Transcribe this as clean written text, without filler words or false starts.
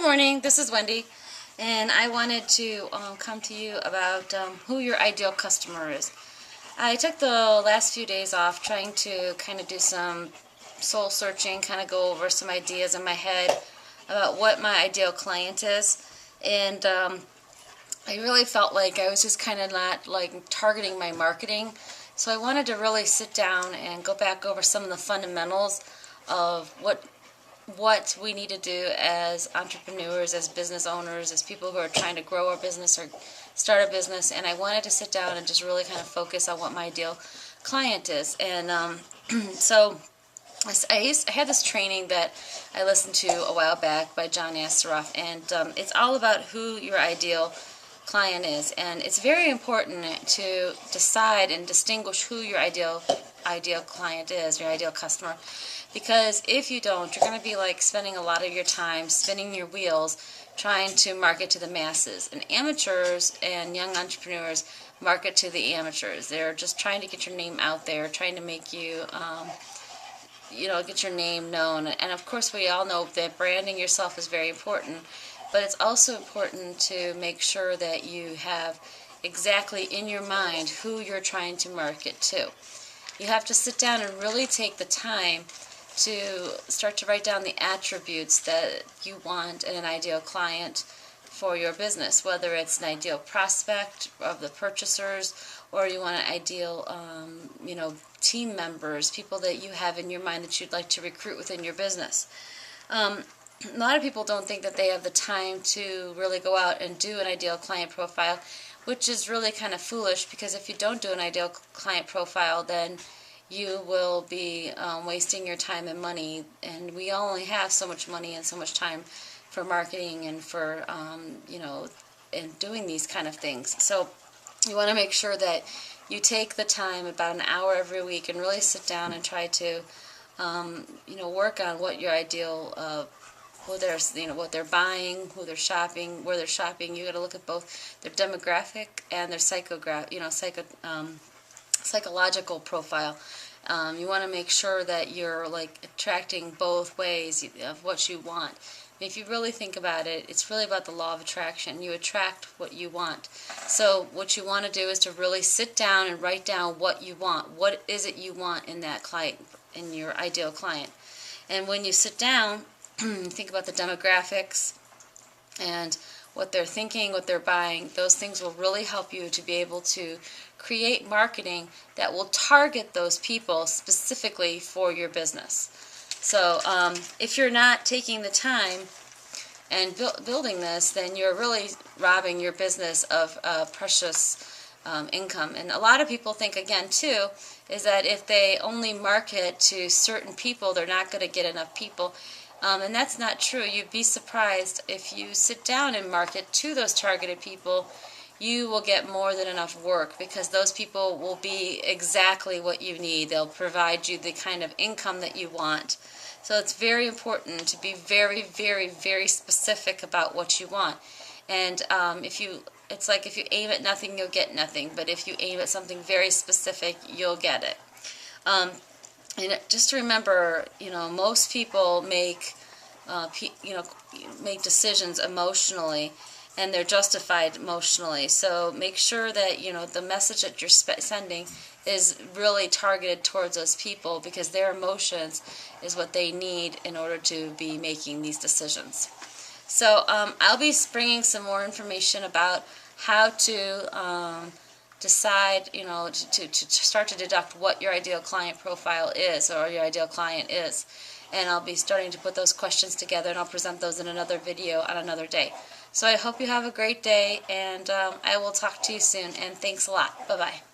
morning, this is Wendy, and I wanted to come to you about who your ideal customer is. I took the last few days off trying to kind of do some soul searching, kind of go over some ideas in my head about what my ideal client is, and I really felt like I was just kind of not like targeting my marketing. So I wanted to really sit down and go back over some of the fundamentals of what we need to do as entrepreneurs, as business owners, as people who are trying to grow our business or start a business. And I wanted to sit down and just really kind of focus on what my ideal client is. And so I had this training that I listened to a while back by John Assaraf, and it's all about who your ideal client is. And it's very important to decide and distinguish who your ideal client is, your ideal customer. Because if you don't, you're going to be like spending a lot of your time spinning your wheels trying to market to the masses. And amateurs and young entrepreneurs market to the amateurs. They're just trying to get your name out there, trying to make you, get your name known. And of course, we all know that branding yourself is very important. But it's also important to make sure that you have exactly in your mind who you're trying to market to. You have to sit down and really take the time to start to write down the attributes that you want in an ideal client for your business, whether it's an ideal prospect of the purchasers or you want an ideal team members, people that you have in your mind that you'd like to recruit within your business. A lot of people don't think that they have the time to really go out and do an ideal client profile, which is really kind of foolish, because if you don't do an ideal client profile, then you will be wasting your time and money, and we only have so much money and so much time for marketing and for and doing these kind of things. So you want to make sure that you take the time, about an hour every week, and really sit down and try to work on what your ideal what they're buying, who they're shopping, where they're shopping. You got to look at both their demographic and their psychological profile. You want to make sure that you're like attracting both ways of what you want. And if you really think about it, it's really about the law of attraction. You attract what you want. So what you want to do is to really sit down and write down what you want. What is it you want in that client, in your ideal client? And when you sit down, think about the demographics and what they're thinking, what they're buying. Those things will really help you to be able to create marketing that will target those people specifically for your business. So if you're not taking the time and building this, then you're really robbing your business of precious income. And a lot of people think, again, too, is that if they only market to certain people, they're not going to get enough people. And that's not true. You'd be surprised if you sit down and market to those targeted people, you will get more than enough work, because those people will be exactly what you need. They'll provide you the kind of income that you want. So it's very important to be very, very, very specific about what you want. And it's like if you aim at nothing, you'll get nothing. But if you aim at something very specific, you'll get it. And just remember, most people make decisions emotionally, and they're justified emotionally. So make sure that the message that you're sending is really targeted towards those people, because their emotions is what they need in order to be making these decisions. So I'll be bringing some more information about how to decide, to start to deduct what your ideal client profile is, or your ideal client is. And I'll be starting to put those questions together, and I'll present those in another video on another day. So I hope you have a great day, and I will talk to you soon, and thanks a lot. Bye-bye.